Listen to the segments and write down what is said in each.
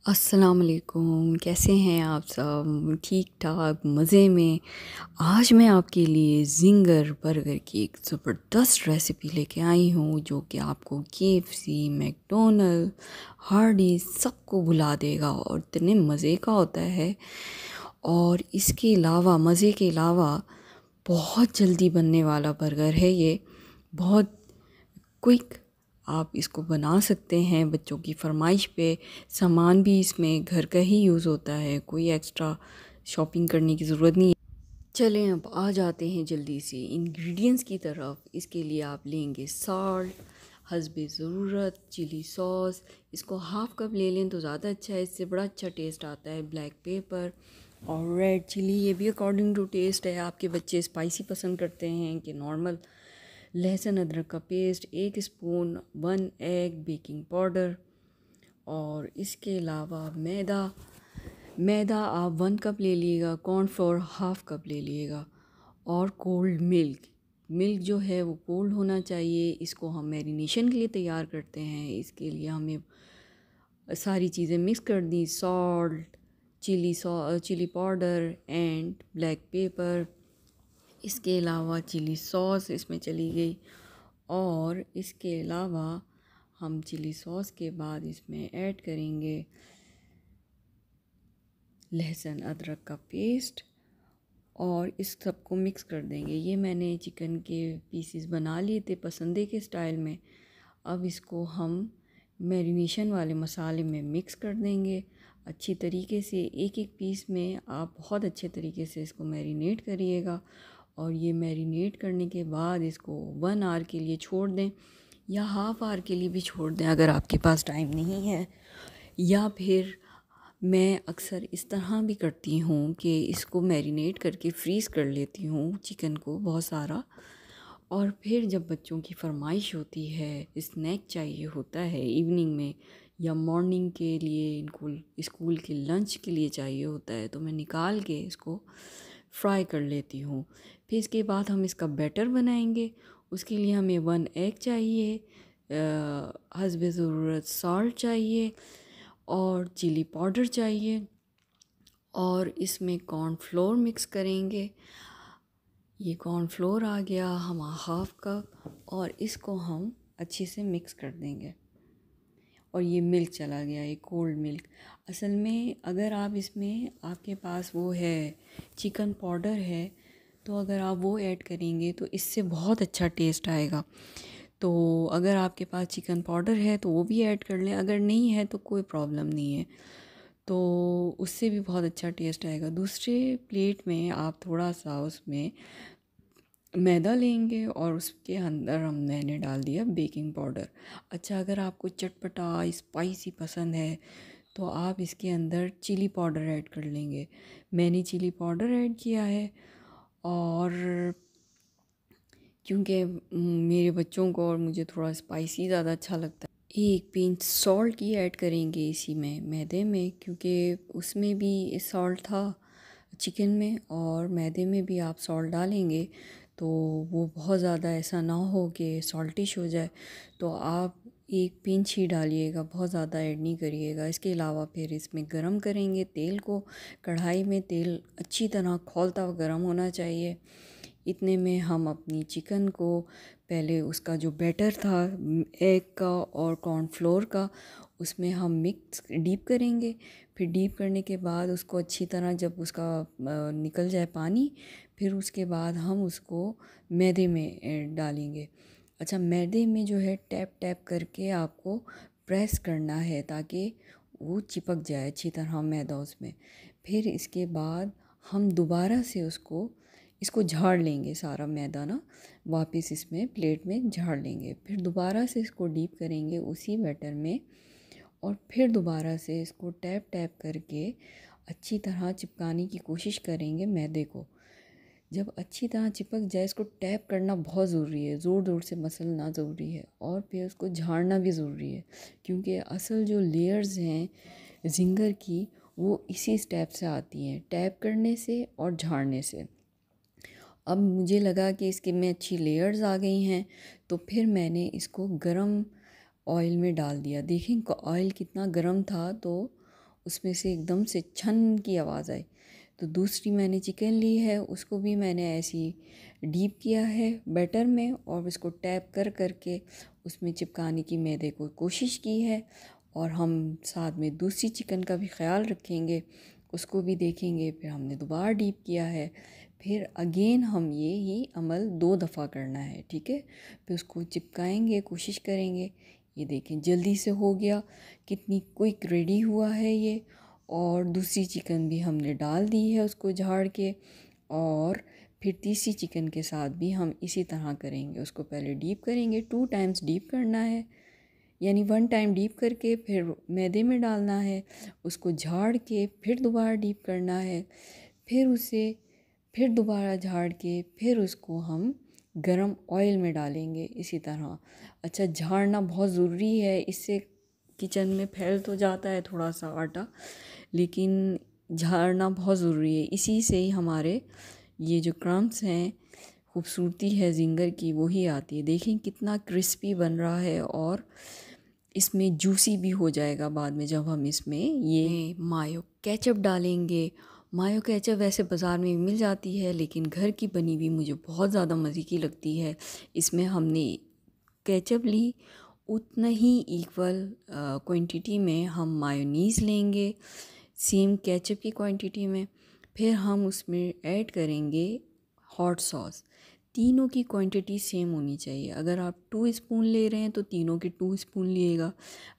अस्सलाम वालेकुम। कैसे हैं आप सब? ठीक ठाक मज़े में। आज मैं आपके लिए ज़िंगर बर्गर की एक ज़बरदस्त रेसिपी लेके आई हूँ जो कि आपको केएफसी, मैकडोनल्ड, हार्डीज़ सबको भुला देगा और इतने मज़े का होता है। और इसके अलावा मज़े के अलावा बहुत जल्दी बनने वाला बर्गर है ये। बहुत क्विक आप इसको बना सकते हैं बच्चों की फरमाइश पे। सामान भी इसमें घर का ही यूज़ होता है, कोई एक्स्ट्रा शॉपिंग करने की ज़रूरत नहीं है। चलें अब आ जाते हैं जल्दी से इंग्रेडिएंट्स की तरफ। इसके लिए आप लेंगे सॉल्ट हस्बे ज़रूरत, चिली सॉस, इसको हाफ़ कप ले लें तो ज़्यादा अच्छा है, इससे बड़ा अच्छा टेस्ट आता है। ब्लैक पेपर और रेड चिली, ये भी अकॉर्डिंग टू टेस्ट है, आपके बच्चे स्पाइसी पसंद करते हैं कि नॉर्मल। लहसुन अदरक का paste 1 spoon, 1 egg, baking powder और इसके अलावा मैदा। मैदा आप 1 कप ले लीजिएगा, कॉर्नफ्लोर हाफ़ कप ले लीजिएगा और कोल्ड मिल्क। मिल्क जो है वो कोल्ड होना चाहिए। इसको हम मैरिनेशन के लिए तैयार करते हैं। इसके लिए हमें सारी चीज़ें मिक्स कर दी, salt, chilli powder and black pepper. इसके अलावा चिली सॉस इसमें चली गई और इसके अलावा हम चिली सॉस के बाद इसमें ऐड करेंगे लहसुन अदरक का पेस्ट और इस सब को मिक्स कर देंगे। ये मैंने चिकन के पीसेस बना लिए थे पसंदे के स्टाइल में। अब इसको हम मैरिनेशन वाले मसाले में मिक्स कर देंगे अच्छी तरीके से। एक एक पीस में आप बहुत अच्छे तरीके से इसको मैरिनेट करिएगा और ये मैरिनेट करने के बाद इसको 1 आवर के लिए छोड़ दें या हाफ़ आवर के लिए भी छोड़ दें अगर आपके पास टाइम नहीं है। या फिर मैं अक्सर इस तरह भी करती हूँ कि इसको मैरिनेट करके फ्रीज़ कर लेती हूँ चिकन को बहुत सारा, और फिर जब बच्चों की फरमाइश होती है, स्नैक चाहिए होता है इवनिंग में या मॉर्निंग के लिए, इनको स्कूल के लंच के लिए चाहिए होता है, तो मैं निकाल के इसको फ्राई कर लेती हूँ। फिर इसके बाद हम इसका बैटर बनाएंगे। उसके लिए हमें 1 एग चाहिए, हस्बे ज़रूरत सॉल्ट चाहिए और चिली पाउडर चाहिए और इसमें कॉर्नफ्लोर मिक्स करेंगे। ये कॉर्नफ्लोर आ गया हम हाफ़ कप और इसको हम अच्छे से मिक्स कर देंगे। और ये मिल्क चला गया, ये कोल्ड मिल्क। असल में अगर आप इसमें आपके पास वो है चिकन पाउडर है तो अगर आप वो ऐड करेंगे तो इससे बहुत अच्छा टेस्ट आएगा। तो अगर आपके पास चिकन पाउडर है तो वो भी ऐड कर लें, अगर नहीं है तो कोई प्रॉब्लम नहीं है, तो उससे भी बहुत अच्छा टेस्ट आएगा। दूसरे प्लेट में आप थोड़ा सा उसमें मैदा लेंगे और उसके अंदर मैंने डाल दिया बेकिंग पाउडर। अच्छा, अगर आपको चटपटा स्पाइसी पसंद है तो आप इसके अंदर चिली पाउडर ऐड कर लेंगे। मैंने चिली पाउडर ऐड किया है और क्योंकि मेरे बच्चों को और मुझे थोड़ा स्पाइसी ज़्यादा अच्छा लगता है। 1 पिंच सॉल्ट की ऐड करेंगे इसी में मैदे में, क्योंकि उसमें भी सॉल्ट था चिकन में और मैदे में भी आप सॉल्ट डालेंगे तो वो बहुत ज़्यादा ऐसा ना हो कि सॉल्टिश हो जाए। तो आप 1 पिंच ही डालिएगा, बहुत ज़्यादा ऐड नहीं करिएगा। इसके अलावा फिर इसमें गरम करेंगे तेल को। कढ़ाई में तेल अच्छी तरह खौलता हुआ गरम होना चाहिए। इतने में हम अपनी चिकन को पहले उसका जो बैटर था एग का और कॉर्नफ्लोर का, उसमें हम मिक्स डीप करेंगे। फिर डीप करने के बाद उसको अच्छी तरह जब उसका निकल जाए पानी, फिर उसके बाद हम उसको मैदे में डालेंगे। अच्छा, मैदे में जो है टैप टैप करके आपको प्रेस करना है ताकि वो चिपक जाए अच्छी तरह मैदा उसमें। फिर इसके बाद हम दोबारा से इसको झाड़ लेंगे, सारा मैदा ना वापस इसमें प्लेट में झाड़ लेंगे। फिर दोबारा से इसको डीप करेंगे उसी बैटर में और फिर दोबारा से इसको टैप टैप करके अच्छी तरह चिपकाने की कोशिश करेंगे मैदे को। जब अच्छी तरह चिपक जाए, इसको टैप करना बहुत ज़रूरी है, ज़ोर ज़ोर से मसलना ज़रूरी है और फिर उसको झाड़ना भी ज़रूरी है, क्योंकि असल जो लेयर्स हैं ज़िंगर की वो इसी स्टेप से आती हैं, टैप करने से और झाड़ने से। अब मुझे लगा कि इसके में अच्छी लेयर्स आ गई हैं तो फिर मैंने इसको गरम ऑयल में डाल दिया। देखें ऑयल कितना गरम था तो उसमें से एकदम से छन की आवाज़ आई। तो दूसरी मैंने चिकन ली है, उसको भी मैंने ऐसी डीप किया है बैटर में और उसको टैप कर करके उसमें चिपकाने की मैदे को कोशिश की है। और हम साथ में दूसरी चिकन का भी ख्याल रखेंगे, उसको भी देखेंगे। फिर हमने दोबारा डीप किया है, फिर अगेन हम ये ही अमल 2 दफ़ा करना है, ठीक है। फिर उसको चिपकाएंगे, कोशिश करेंगे। ये देखें जल्दी से हो गया, कितनी क्विक रेडी हुआ है ये। और दूसरी चिकन भी हमने डाल दी है उसको झाड़ के, और फिर तीसरी चिकन के साथ भी हम इसी तरह करेंगे। उसको पहले डीप करेंगे, 2 टाइम्स डीप करना है, यानी 1 टाइम डीप करके फिर मैदे में डालना है, उसको झाड़ के फिर दोबारा डीप करना है, फिर उसे फिर दोबारा झाड़ के फिर उसको हम गरम ऑयल में डालेंगे इसी तरह। अच्छा, झाड़ना बहुत ज़रूरी है, इससे किचन में फैल तो जाता है थोड़ा सा आटा, लेकिन झाड़ना बहुत ज़रूरी है। इसी से ही हमारे ये जो क्रम्स हैं, खूबसूरती है जिंगर की वही आती है। देखें कितना क्रिस्पी बन रहा है और इसमें जूसी भी हो जाएगा बाद में जब हम इसमें ये मायो केचप डालेंगे। मायो केचप वैसे बाज़ार में भी मिल जाती है, लेकिन घर की बनी हुई मुझे बहुत ज़्यादा मज़े की लगती है। इसमें हमने केचप ली, उतना ही इक्वल क्वांटिटी में हम मायोनीज़ लेंगे, सेम केचप की क्वांटिटी में। फिर हम उसमें ऐड करेंगे हॉट सॉस। तीनों की क्वांटिटी सेम होनी चाहिए। अगर आप 2 स्पून ले रहे हैं तो तीनों के 2 स्पून लिएगा,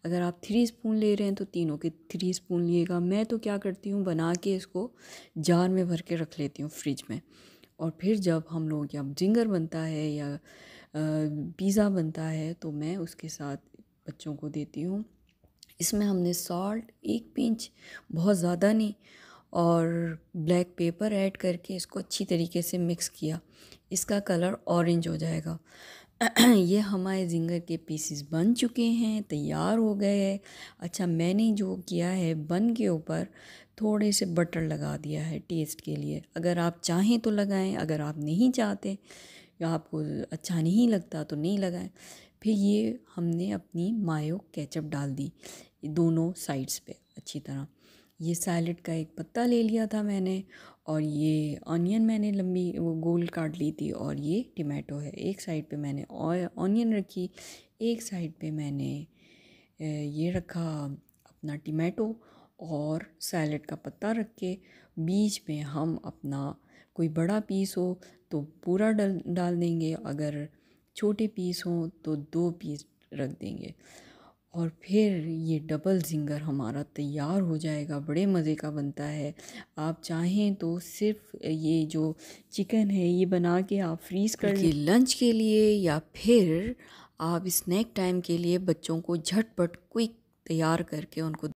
अगर आप 3 स्पून ले रहे हैं तो तीनों के 3 स्पून लिएगा। मैं तो क्या करती हूँ, बना के इसको जार में भर के रख लेती हूँ फ्रिज में, और फिर जब हम लोग या जिंगर बनता है या पिज़्ज़ा बनता है तो मैं उसके साथ बच्चों को देती हूँ। इसमें हमने सॉल्ट 1 पिंच, बहुत ज़्यादा नहीं, और ब्लैक पेपर ऐड करके इसको अच्छी तरीके से मिक्स किया। इसका कलर ऑरेंज हो जाएगा। ये हमारे जिंगर के पीसेस बन चुके हैं, तैयार हो गए हैं। अच्छा, मैंने जो किया है, बन के ऊपर थोड़े से बटर लगा दिया है टेस्ट के लिए। अगर आप चाहें तो लगाएं, अगर आप नहीं चाहते या आपको अच्छा नहीं लगता तो नहीं लगाएं। फिर ये हमने अपनी मायो केचप डाल दी दोनों साइड्स पे अच्छी तरह। ये सैलेड का एक पत्ता ले लिया था मैंने, और ये ऑनियन मैंने लंबी वो गोल काट ली थी, और ये टमाटो है। एक साइड पे मैंने ऑनियन रखी, एक साइड पे मैंने ये रखा अपना टमाटो, और सैलेड का पत्ता रख के बीच में हम अपना कोई बड़ा पीस हो तो पूरा डाल देंगे, अगर छोटे पीस हों तो 2 पीस रख देंगे। और फिर ये डबल जिंगर हमारा तैयार हो जाएगा। बड़े मज़े का बनता है। आप चाहें तो सिर्फ ये जो चिकन है ये बना के आप फ्रीज़ कर लें लंच के लिए, या फिर आप स्नैक टाइम के लिए बच्चों को झटपट क्विक तैयार करके उनको